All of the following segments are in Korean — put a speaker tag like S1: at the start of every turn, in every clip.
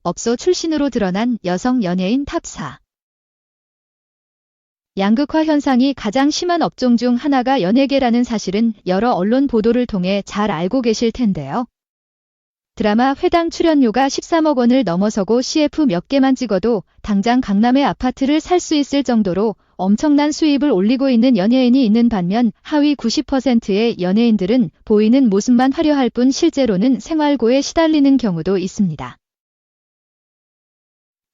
S1: 업소 출신으로 드러난 여성 연예인 탑4. 양극화 현상이 가장 심한 업종 중 하나가 연예계라는 사실은 여러 언론 보도를 통해 잘 알고 계실 텐데요. 드라마 회당 출연료가 13억 원을 넘어서고 CF 몇 개만 찍어도 당장 강남의 아파트를 살 수 있을 정도로 엄청난 수입을 올리고 있는 연예인이 있는 반면 하위 90%의 연예인들은 보이는 모습만 화려할 뿐 실제로는 생활고에 시달리는 경우도 있습니다.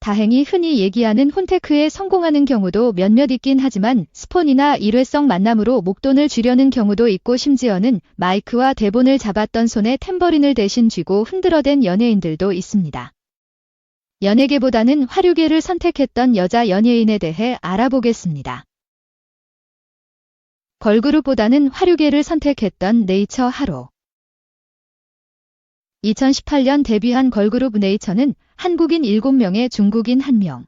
S1: 다행히 흔히 얘기하는 혼테크에 성공하는 경우도 몇몇 있긴 하지만 스폰이나 일회성 만남으로 목돈을 쥐려는 경우도 있고 심지어는 마이크와 대본을 잡았던 손에 탬버린을 대신 쥐고 흔들어댄 연예인들도 있습니다. 연예계보다는 화류계를 선택했던 여자 연예인에 대해 알아보겠습니다. 걸그룹보다는 화류계를 선택했던 네이처 하루. 2018년 데뷔한 걸그룹 네이처는 한국인 7명에 중국인 1명,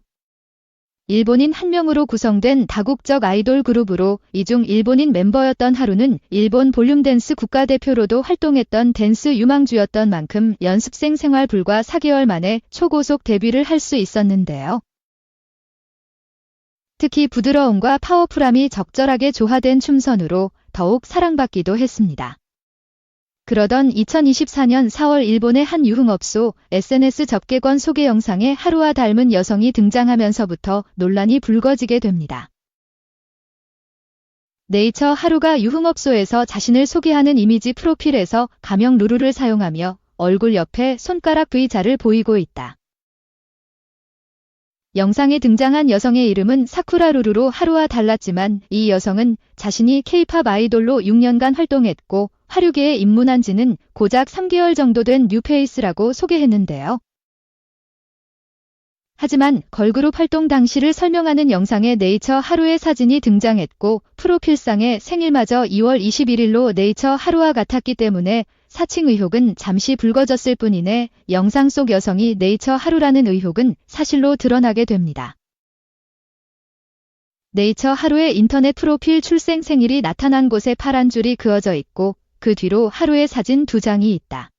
S1: 일본인 1명으로 구성된 다국적 아이돌 그룹으로 이 중 일본인 멤버였던 하루는 일본 볼륨댄스 국가대표로도 활동했던 댄스 유망주였던 만큼 연습생 생활 불과 4개월 만에 초고속 데뷔를 할 수 있었는데요. 특히 부드러움과 파워풀함이 적절하게 조화된 춤선으로 더욱 사랑받기도 했습니다. 그러던 2024년 4월 일본의 한 유흥업소 SNS 접객권 소개 영상에 하루와 닮은 여성이 등장하면서부터 논란이 불거지게 됩니다. 네이처 하루가 유흥업소에서 자신을 소개하는 이미지 프로필에서 가명 루루를 사용하며 얼굴 옆에 손가락 V자를 보이고 있다. 영상에 등장한 여성의 이름은 사쿠라 루루로 하루와 달랐지만 이 여성은 자신이 K-팝 아이돌로 6년간 활동했고 화류계에 입문한 지는 고작 3개월 정도 된 뉴페이스라고 소개했는데요. 하지만 걸그룹 활동 당시를 설명하는 영상에 네이처 하루의 사진이 등장했고 프로필상의 생일마저 2월 21일로 네이처 하루와 같았기 때문에 사칭 의혹은 잠시 불거졌을 뿐이네 영상 속 여성이 네이처 하루라는 의혹은 사실로 드러나게 됩니다. 네이처 하루의 인터넷 프로필 출생 생일이 나타난 곳에 파란 줄이 그어져 있고 그 뒤로 하루의 사진 2장이 있다.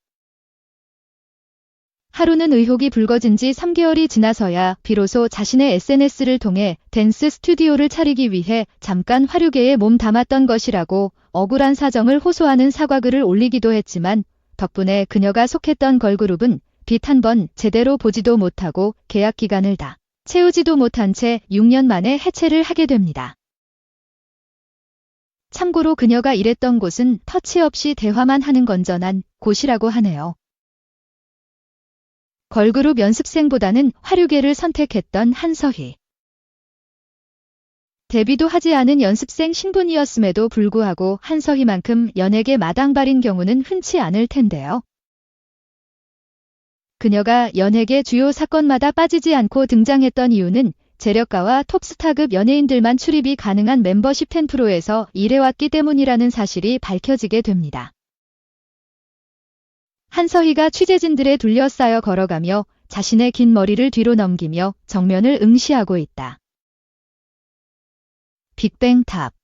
S1: 하루는 의혹이 불거진 지 3개월이 지나서야 비로소 자신의 SNS를 통해 댄스 스튜디오를 차리기 위해 잠깐 화류계에 몸 담았던 것이라고 억울한 사정을 호소하는 사과글을 올리기도 했지만 덕분에 그녀가 속했던 걸그룹은 빛 한 번 제대로 보지도 못하고 계약 기간을 다 채우지도 못한 채 6년 만에 해체를 하게 됩니다. 참고로 그녀가 일했던 곳은 터치 없이 대화만 하는 건전한 곳이라고 하네요. 걸그룹 연습생보다는 화류계를 선택했던 한서희. 데뷔도 하지 않은 연습생 신분이었음에도 불구하고 한서희만큼 연예계 마당발인 경우는 흔치 않을 텐데요. 그녀가 연예계 주요 사건마다 빠지지 않고 등장했던 이유는 재력가와 톱스타급 연예인들만 출입이 가능한 멤버십 10%에서 일해왔기 때문이라는 사실이 밝혀지게 됩니다. 한서희가 취재진들에 둘러싸여 걸어가며 자신의 긴 머리를 뒤로 넘기며 정면을 응시하고 있다. 빅뱅탑,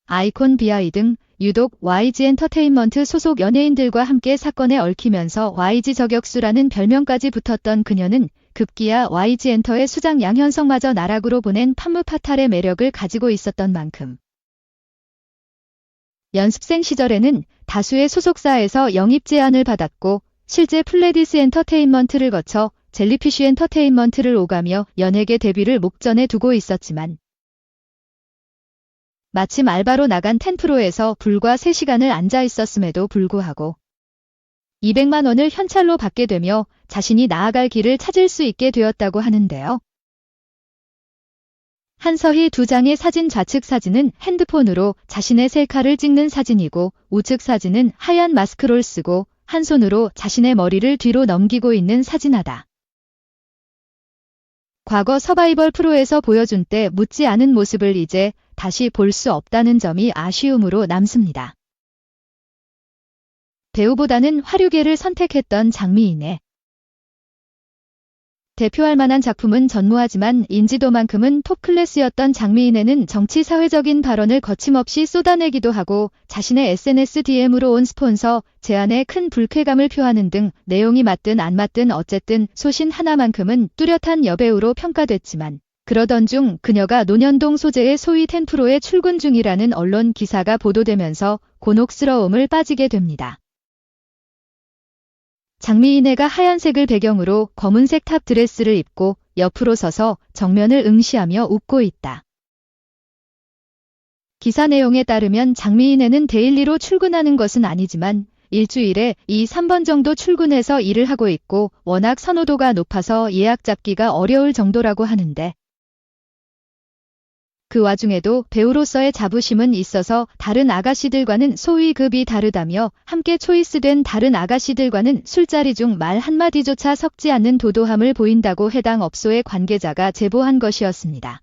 S1: 아이콘 비아이 등 유독 YG 엔터테인먼트 소속 연예인들과 함께 사건에 얽히면서 YG 저격수라는 별명까지 붙었던 그녀는 급기야 YG 엔터의 수장 양현성마저 나락으로 보낸 판무파탈의 매력을 가지고 있었던 만큼 연습생 시절에는 다수의 소속사에서 영입 제안을 받았고 실제 플레디스 엔터테인먼트를 거쳐 젤리피쉬 엔터테인먼트를 오가며 연예계 데뷔를 목전에 두고 있었지만 마침 알바로 나간 10%에서 불과 3시간을 앉아 있었음에도 불구하고 200만 원을 현찰로 받게 되며 자신이 나아갈 길을 찾을 수 있게 되었다고 하는데요. 한서희 2장의 사진 좌측 사진은 핸드폰으로 자신의 셀카를 찍는 사진이고 우측 사진은 하얀 마스크를 쓰고 한 손으로 자신의 머리를 뒤로 넘기고 있는 사진하다. 과거 서바이벌 프로에서 보여준 때 묻지 않은 모습을 이제 다시 볼 수 없다는 점이 아쉬움으로 남습니다. 배우보다는 화류계를 선택했던 장미인의 대표할 만한 작품은 전무하지만 인지도만큼은 톱클래스였던 장미인에는 정치 사회적인 발언을 거침없이 쏟아내기도 하고 자신의 SNS DM으로 온 스폰서 제안에 큰 불쾌감을 표하는 등 내용이 맞든 안 맞든 어쨌든 소신 하나만큼은 뚜렷한 여배우로 평가됐지만 그러던 중 그녀가 논현동 소재의 소위 10%에 출근 중이라는 언론 기사가 보도되면서 곤혹스러움을 빠지게 됩니다. 장미인애가 하얀색을 배경으로 검은색 탑 드레스를 입고 옆으로 서서 정면을 응시하며 웃고 있다. 기사 내용에 따르면 장미인애는 데일리로 출근하는 것은 아니지만 일주일에 2~3번 정도 출근해서 일을 하고 있고 워낙 선호도가 높아서 예약 잡기가 어려울 정도라고 하는데 그 와중에도 배우로서의 자부심은 있어서 다른 아가씨들과는 소위 급이 다르다며 함께 초이스된 다른 아가씨들과는 술자리 중 말 한마디조차 섞지 않는 도도함을 보인다고 해당 업소의 관계자가 제보한 것이었습니다.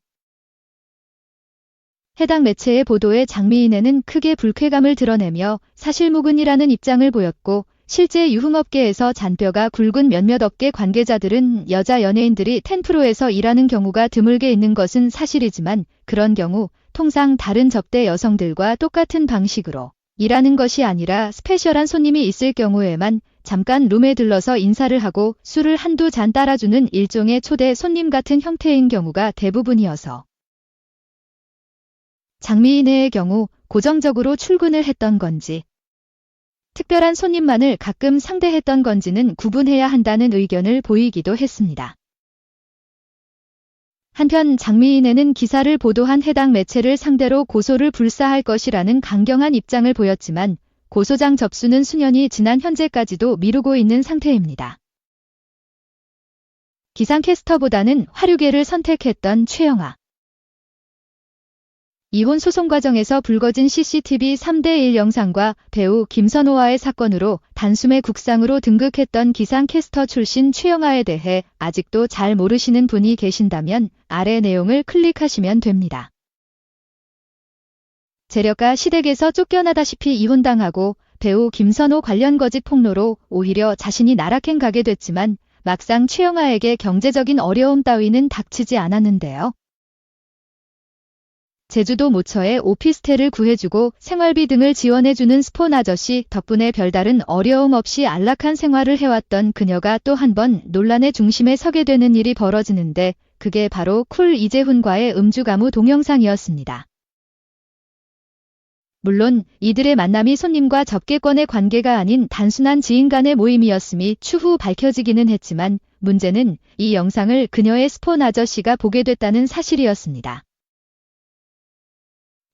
S1: 해당 매체의 보도에 장미인애는 크게 불쾌감을 드러내며 사실무근이라는 입장을 보였고 실제 유흥업계에서 잔뼈가 굵은 몇몇 업계 관계자들은 여자 연예인들이 10%에서 일하는 경우가 드물게 있는 것은 사실이지만 그런 경우 통상 다른 접대 여성들과 똑같은 방식으로 일하는 것이 아니라 스페셜한 손님이 있을 경우에만 잠깐 룸에 들러서 인사를 하고 술을 한두 잔 따라주는 일종의 초대 손님 같은 형태인 경우가 대부분이어서 장미인애의 경우 고정적으로 출근을 했던 건지 특별한 손님만을 가끔 상대했던 건지는 구분해야 한다는 의견을 보이기도 했습니다. 한편 장미인애는 기사를 보도한 해당 매체를 상대로 고소를 불사할 것이라는 강경한 입장을 보였지만 고소장 접수는 수년이 지난 현재까지도 미루고 있는 상태입니다. 기상캐스터보다는 화류계를 선택했던 최영아. 이혼 소송 과정에서 불거진 CCTV 3대1 영상과 배우 김선호와의 사건으로 단숨에 국상으로 등극했던 기상캐스터 출신 최영아에 대해 아직도 잘 모르시는 분이 계신다면 아래 내용을 클릭하시면 됩니다. 재력가 시댁에서 쫓겨나다시피 이혼당하고 배우 김선호 관련 거짓 폭로로 오히려 자신이 나락행 가게 됐지만 막상 최영아에게 경제적인 어려움 따위는 닥치지 않았는데요. 제주도 모처에 오피스텔을 구해주고 생활비 등을 지원해주는 스폰 아저씨 덕분에 별다른 어려움 없이 안락한 생활을 해왔던 그녀가 또 한 번 논란의 중심에 서게 되는 일이 벌어지는데 그게 바로 쿨 이재훈과의 음주가무 동영상이었습니다. 물론 이들의 만남이 손님과 접객권의 관계가 아닌 단순한 지인 간의 모임이었음이 추후 밝혀지기는 했지만 문제는 이 영상을 그녀의 스폰 아저씨가 보게 됐다는 사실이었습니다.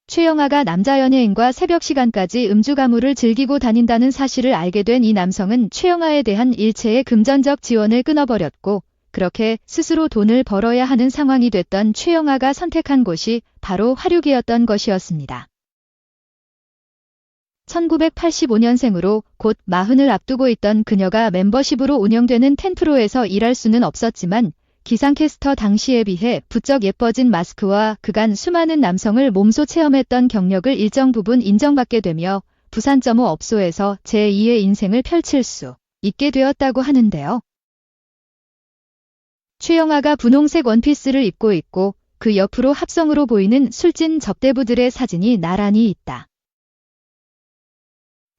S1: 최영아가 남자 연예인과 새벽 시간까지 음주가무를 즐기고 다닌다는 사실을 알게 된 이 남성은 최영아에 대한 일체의 금전적 지원을 끊어버렸고 그렇게 스스로 돈을 벌어야 하는 상황이 됐던 최영아가 선택한 곳이 바로 화류계였던 것이었습니다. 1985년생으로 곧 40을 앞두고 있던 그녀가 멤버십으로 운영되는 10%에서 일할 수는 없었지만 기상캐스터 당시에 비해 부쩍 예뻐진 마스크와 그간 수많은 남성을 몸소 체험했던 경력을 일정 부분 인정받게 되며 부산.5 업소에서 제2의 인생을 펼칠 수 있게 되었다고 하는데요. 최영아가 분홍색 원피스를 입고 있고 그 옆으로 합성으로 보이는 술진 접대부들의 사진이 나란히 있다.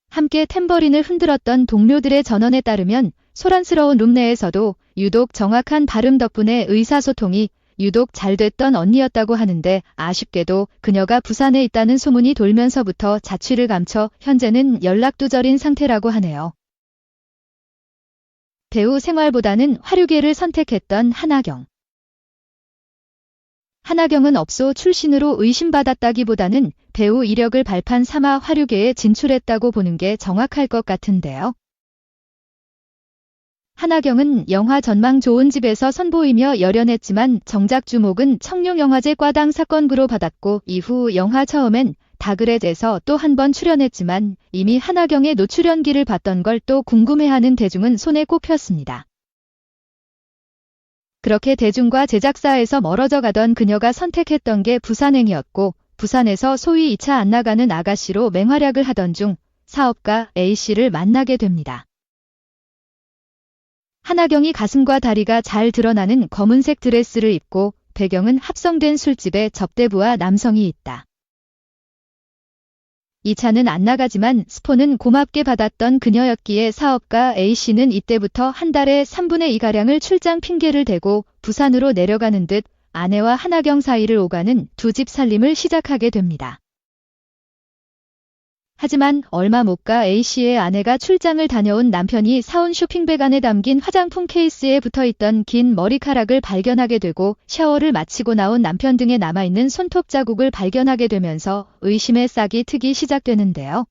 S1: 함께 탬버린을 흔들었던 동료들의 전언에 따르면 소란스러운 룸 내에서도 유독 정확한 발음 덕분에 의사소통이 유독 잘 됐던 언니였다고 하는데 아쉽게도 그녀가 부산에 있다는 소문이 돌면서부터 자취를 감춰 현재는 연락두절인 상태라고 하네요. 배우 생활보다는 화류계를 선택했던 한하경. 한하경은 업소 출신으로 의심받았다기보다는 배우 이력을 발판 삼아 화류계에 진출했다고 보는 게 정확할 것 같은데요. 한하경은 영화 전망 좋은 집에서 선보이며 열연했지만 정작 주목은 청룡영화제 과당 사건부로 받았고 이후 영화 처음엔 다그렛에서 또 한 번 출연했지만 이미 한하경의 노출연기를 봤던 걸 또 궁금해하는 대중은 손에 꼽혔습니다. 그렇게 대중과 제작사에서 멀어져 가던 그녀가 선택했던 게 부산행이었고 부산에서 소위 2차 안 나가는 아가씨로 맹활약을 하던 중 사업가 A씨를 만나게 됩니다. 하나경이 가슴과 다리가 잘 드러나는 검은색 드레스를 입고 배경은 합성된 술집에 접대부와 남성이 있다. 이 차는 안 나가지만 스폰은 고맙게 받았던 그녀였기에 사업가 A씨는 이때부터 한 달에 3분의 2가량을 출장 핑계를 대고 부산으로 내려가는 듯 아내와 하나경 사이를 오가는 두 집 살림을 시작하게 됩니다. 하지만 얼마 못 가 A씨의 아내가 출장을 다녀온 남편이 사온 쇼핑백 안에 담긴 화장품 케이스에 붙어있던 긴 머리카락을 발견하게 되고 샤워를 마치고 나온 남편 등에 남아있는 손톱 자국을 발견하게 되면서 의심의 싹이 트기 시작되는데요.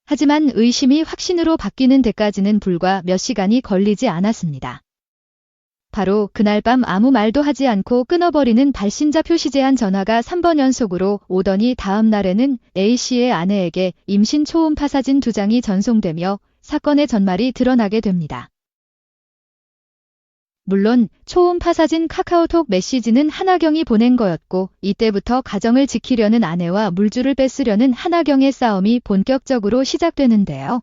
S1: 하지만 의심이 확신으로 바뀌는 데까지는 불과 몇 시간이 걸리지 않았습니다. 바로 그날 밤 아무 말도 하지 않고 끊어버리는 발신자 표시 제한 전화가 3번 연속으로 오더니 다음 날에는 A씨의 아내에게 임신 초음파 사진 2장이 전송되며 사건의 전말이 드러나게 됩니다. 물론 초음파 사진 카카오톡 메시지는 하나경이 보낸 거였고 이때부터 가정을 지키려는 아내와 물줄을 뺏으려는 하나경의 싸움이 본격적으로 시작되는데요.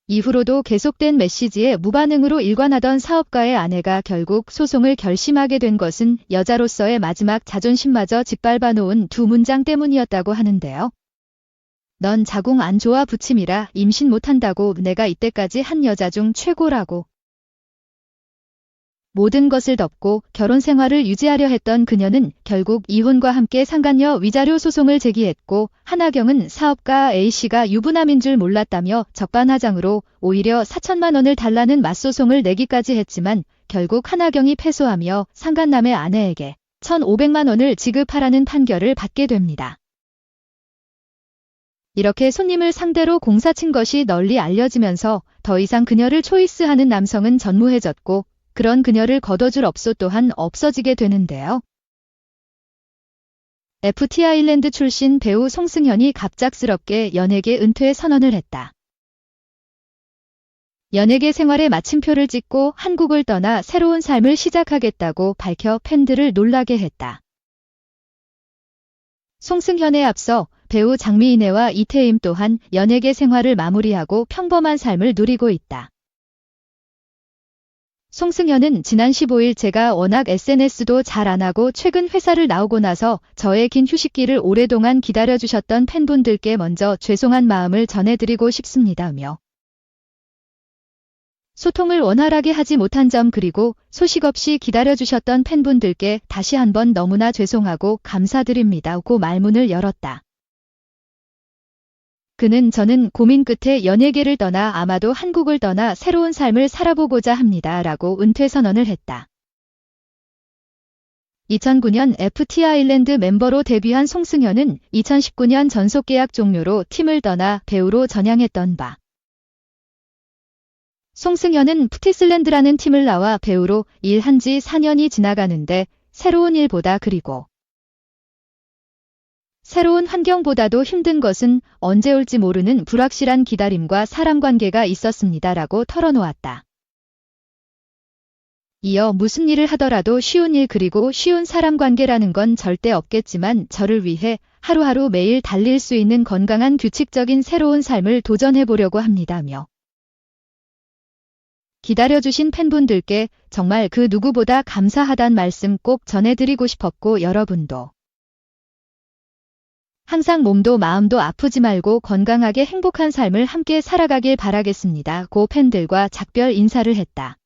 S1: 이후로도 계속된 메시지에 무반응으로 일관하던 사업가의 아내가 결국 소송을 결심하게 된 것은 여자로서의 마지막 자존심마저 짓밟아 놓은 두 문장 때문이었다고 하는데요. 넌 자궁 안 좋아 부침이라 임신 못한다고 내가 이때까지 한 여자 중 최고라고. 모든 것을 덮고 결혼 생활을 유지하려 했던 그녀는 결국 이혼과 함께 상간녀 위자료 소송을 제기했고 하나경은 사업가 A씨가 유부남인 줄 몰랐다며 적반하장으로 오히려 4천만 원을 달라는 맞소송을 내기까지 했지만 결국 하나경이 패소하며 상간남의 아내에게 1,500만 원을 지급하라는 판결을 받게 됩니다. 이렇게 손님을 상대로 공사친 것이 널리 알려지면서 더 이상 그녀를 초이스하는 남성은 전무해졌고 그런 그녀를 거둬줄 업소 또한 없어지게 되는데요. FT 아일랜드 출신 배우 송승현이 갑작스럽게 연예계 은퇴 선언을 했다. 연예계 생활에 마침표를 찍고 한국을 떠나 새로운 삶을 시작하겠다고 밝혀 팬들을 놀라게 했다. 송승현에 앞서 배우 장미인애와 이태임 또한 연예계 생활을 마무리하고 평범한 삶을 누리고 있다. 송승현은 지난 15일 제가 워낙 SNS도 잘 안 하고 최근 회사를 나오고 나서 저의 긴 휴식기를 오랫동안 기다려주셨던 팬분들께 먼저 죄송한 마음을 전해드리고 싶습니다며 소통을 원활하게 하지 못한 점 그리고 소식 없이 기다려주셨던 팬분들께 다시 한번 너무나 죄송하고 감사드립니다고 말문을 열었다. 그는 저는 고민 끝에 연예계를 떠나 아마도 한국을 떠나 새로운 삶을 살아보고자 합니다. 라고 은퇴 선언을 했다. 2009년 FT 아일랜드 멤버로 데뷔한 송승현은 2019년 전속계약 종료로 팀을 떠나 배우로 전향했던 바. 송승현은 푸티슬랜드라는 팀을 나와 배우로 일한 지 4년이 지나가는데 새로운 일보다 그리고 새로운 환경보다도 힘든 것은 언제 올지 모르는 불확실한 기다림과 사람관계가 있었습니다. 라고 털어놓았다. 이어 무슨 일을 하더라도 쉬운 일 그리고 쉬운 사람관계라는 건 절대 없겠지만 저를 위해 하루하루 매일 달릴 수 있는 건강한 규칙적인 새로운 삶을 도전해보려고 합니다며 기다려주신 팬분들께 정말 그 누구보다 감사하단 말씀 꼭 전해드리고 싶었고 여러분도 항상 몸도 마음도 아프지 말고 건강하게 행복한 삶을 함께 살아가길 바라겠습니다. 고 팬들과 작별 인사를 했다.